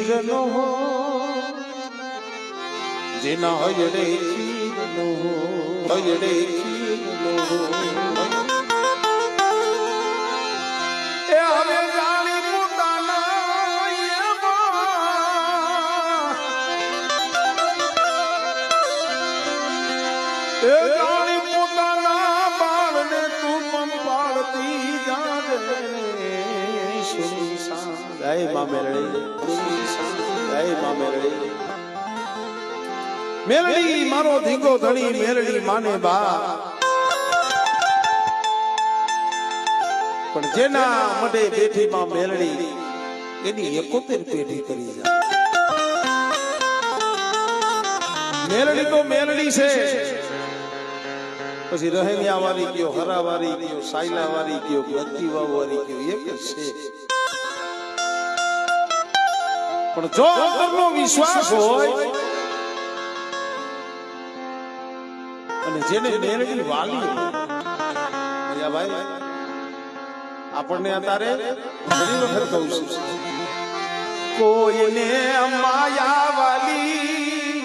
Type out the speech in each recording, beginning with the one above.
ખીરનો હો જેના હયડે ખીરનો હયડે ખીરનો એ હવે જાણી પોતાના એ જાણી પોતાના બાળને તું પંપાળતી જાજે જય મા મેરડી જય મા મેરડી મેરડી મારો ધીંગો ધણી મેરડી માને બા પણ જેના મઢે બેઠી માં મેરડી એની 71 પેઢી કરી જાય મેરડી તો મેરડી છે પછી રહેમિયા વાળી કયો હરા વાળી કયો સાયલા વાળી કયો ગત્તી વાવ વાળી કયો એક જ છે પણ જો અંતરનો વિશ્વાસ હોય અને જેને મેરડી વાલી હોય ભાઈ આપણને અત્યારે ઘણી વખત કહું છું કોઈને માયા વાલી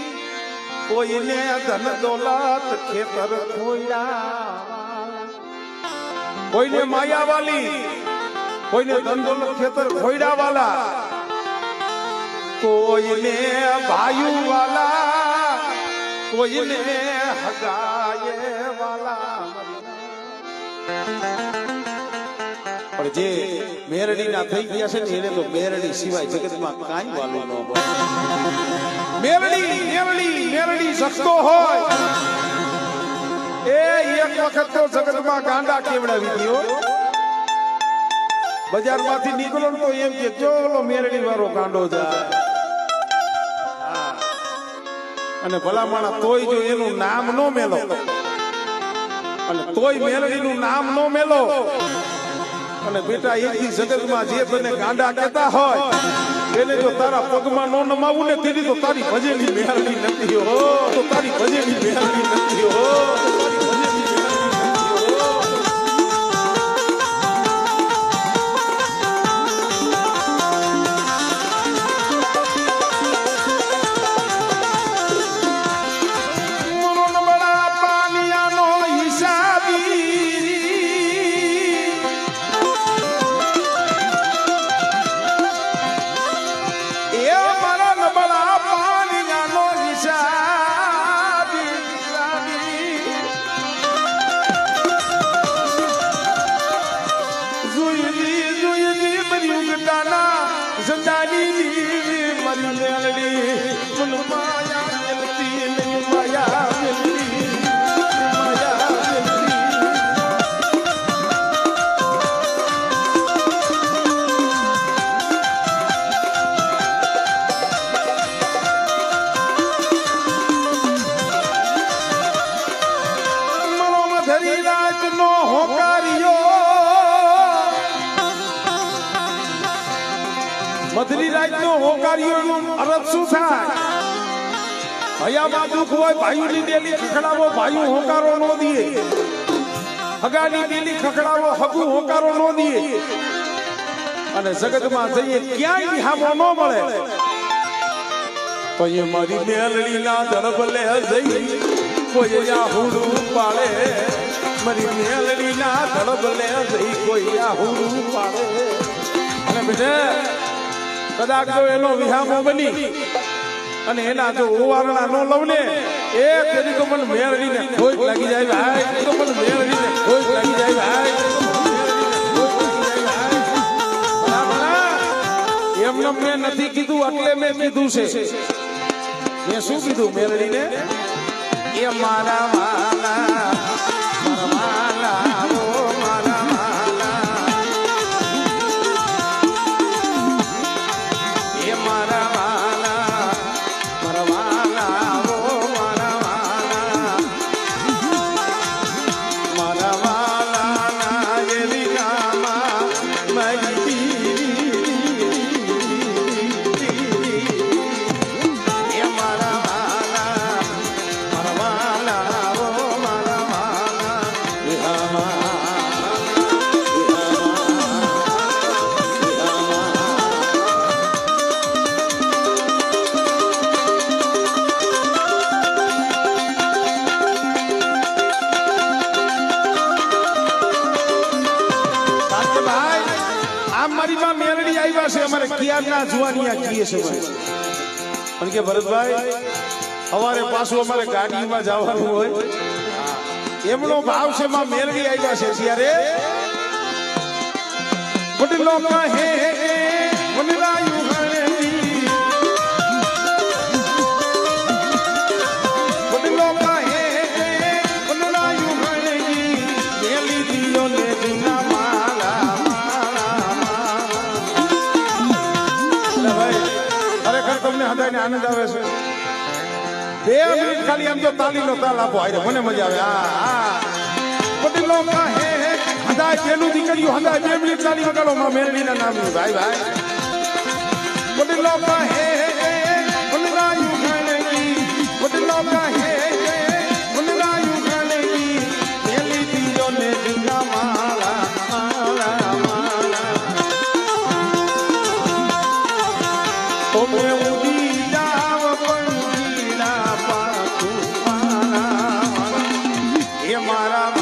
કોઈને ધન દોલત ખેતર ખોયા કોઈને માયા વાલી કોઈને ધન દોલત ખેતર ખોયડા વાલા કોઈને ભાયુ વાલા કોઈને હગાયે વાલા પણ જે મેરડી ના થઈ ગયા છે ને એને તો મેરડી સિવાય જગતમાં કાંઈ વાલું ન હોય મેરડી શકતો હોય એ એક વખત તો જગતમાં ગાંડા કેવડાવી ગયો બજારમાંથી નીકળો તો એમ કે ચોલો મેરડી વાળો ગાંડો જાય અને ભલા માણા તોય જો એનું નામ નો મેલો અને તોય મેરડીનું નામ નો મેલો અને બેટા એકથી જગતમાં જે તને ગાંડા કહેતા હોય એને જો તારા પગમાં નો નમાવું ને તેની તો તારી ભજેલી મેરડી નથી હો તો તારી ભજેલી મેરડી નથી હો મધરી રાત નો હોકારીઓ અરબ શું થાય હયા બાજુ કોઈ ભાઈ ની ડેલી ખખડાવો ભાઈ હોકારો નો દીએ હગાની ડેલી ખખડાવો હગુ હોકારો નો દીએ અને જગતમાં જઈએ ક્યાંય નિહામો ન મળે પછી મારી મેલડી ના ધડબ લે જઈ કોઈ યાહુડું પાડે મારી મેલડી ના ધડબ લે જઈ કોઈ યાહુડું પાડે અને બેટા કદાચ જો એનો વિહામો બની અને એના જો ઓવારણા નો લવ ને એ તેની તો મને મેળવીને ખોટ લાગી જાય ભાઈ તો મને મેળવીને ખોટ લાગી જાય ભાઈ એમને મેં નથી કીધું એટલે મેં કીધું છે મેં શું કીધું મેળવીને એ મારા વાલા આવ્યા છે અમારે કિયારના જુવાનિયા કીએ છે પણ કે ભરતભાઈ અમારે પાછું અમારે ગાડીમાં જવાનું હોય એમનો ભાવ છે માં મેળવી આવ્યા છે ત્યારે વડલો કહે વનરાયું હણેલી વડલો કહે વનરાયું હણેલી મેલી દિયો ને દિના માલા ભાઈ ખરેખર તમને હદાયને આનંદ આવે છે 2 મિનિટ ખાલી આમ જો તાલીનો તાલ આપો આરે મને મજા આવે હા વડલો કહે હદાય પેલું દીકરીઓ હદાય 2 મિનિટ તાલી વગાડો માં મેરડીના નામની ભાઈ ભાઈ વડલો કહે વનરાયું હણેલી વડલો કહે વનરાયું હણેલી મેલી દિયો ને દિના માલા માલા માલા તમે ઉડી જાવ પંગીલા પાછું મારા એ મારા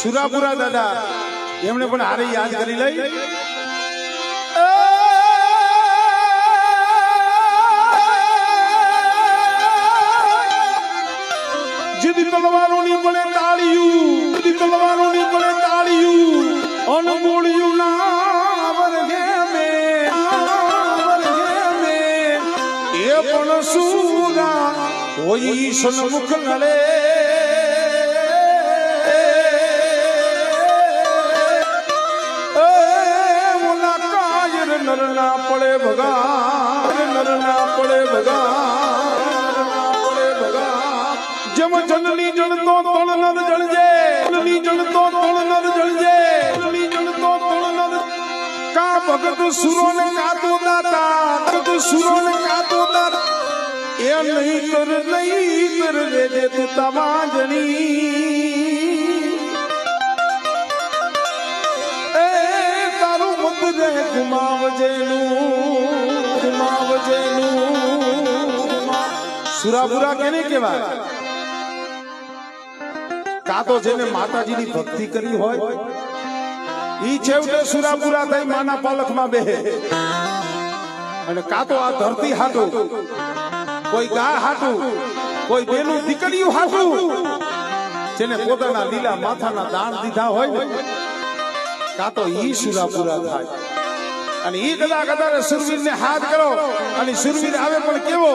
સુરાપુરા દાદા એમણે પણ હારે યાદ કરી લઈ. જીદી તલવારોની પડે તાળિયું, જીદી તલવારોની પડે તાળિયું, અનમોળિયું ના વર્ગે મે, એ પણ સુરા હોય સન્મુખ નડે. નર ના પડે ભગા, નર ના પડે ભગા, જેમ જનની જણતો તણ નર જણજે, જનની જણતો તણ નર જણજે, જનની જણતો તણ નર કા ભગત સુરો ને કાતો દાતા, ભગત સુરો ને કાતો દાતા, એ નહીં કર વેદે તું તમાજણી. સુરાપુરા કેને કહેવાય? કાતો જેને માતાજીની ભક્તિ કરી હોય ઈ છેવટે સુરાપુરા થઈ માના પાલખમાં બેહે. અને કાતો આ ધરતી હાટું, કોઈ ગાય હાટું, કોઈ બેનું દીકરીયું હાટું, જેને પોતાના લીલા માથાના દાન દીધા હોય ને કાતો ઈ સુરાપુરા થાય. અને ઈ કદાચ કદાચ સુરવીર ને હાથ કરો અને સુરવીર આવે પણ કેવો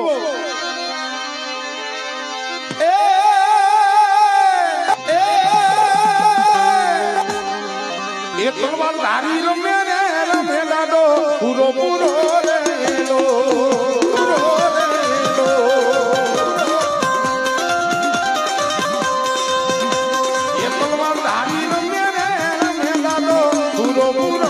એ તલવાર ધારી રમે રે રમે લાડો પૂરો પૂરો રેલો. એ તલવાર ધારી રમે રે રમે લાડો પૂરો પૂરો.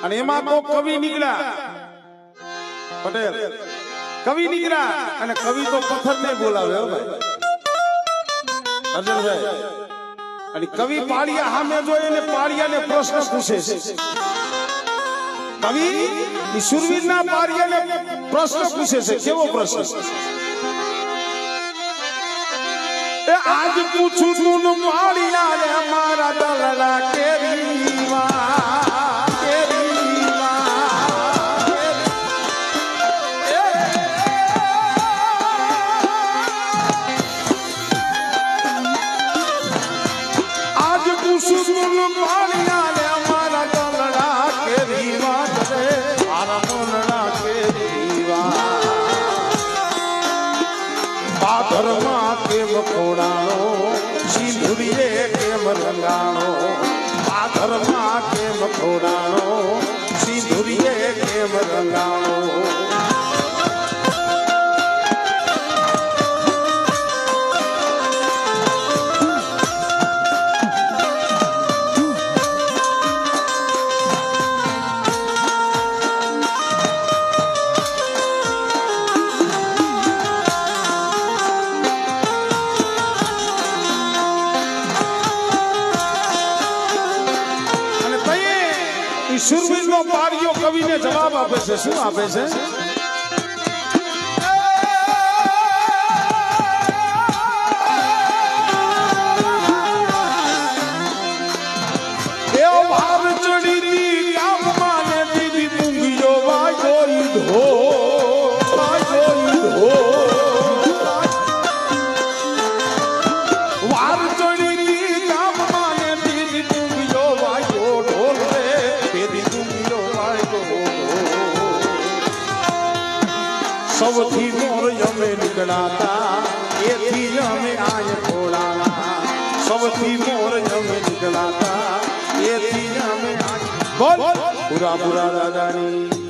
અને એમાં તો કવિ નીકળ્યા, પટેલ કવિ નીકળ્યા. અને કવિ તો પથ્થર ને બોલાવે અર્જનભાઈ. અને કવિ પાળિયા સામે જોઈ અને પાળિયાને પ્રશ્ન પૂછે છે. કવિ સુરવીરના પાળિયાને પ્રશ્ન પૂછે છે. કેવો પ્રશ્ન? આજ પૂછું તું પાળિયા રે મારા દલડા કેરીવા. ભાદરમાં કેમ ખોડાણો સિંધુરીએ કેમ રંગાણો ભાદરમાં કેમ ખોડાણો સિંધુરીએ કેમ રંગાણો સુરવીરનો પારિયો કવિને જવાબ આપે છે શું આપે છે દેવ ભાર ચડીની કામમાં ને દીદી પૂંગીઓ વાજો ઈધો વાર ચડીની કામમાં ને દીદી પૂંગીઓ વાજો ઢોલ સૌથી મોર અમે નીકળાતા એથી અમે આય ખોડાણા સૌથી મોર અમે નીકળાતા એથી અમે આય બોલ પૂરા પૂરા દાદાની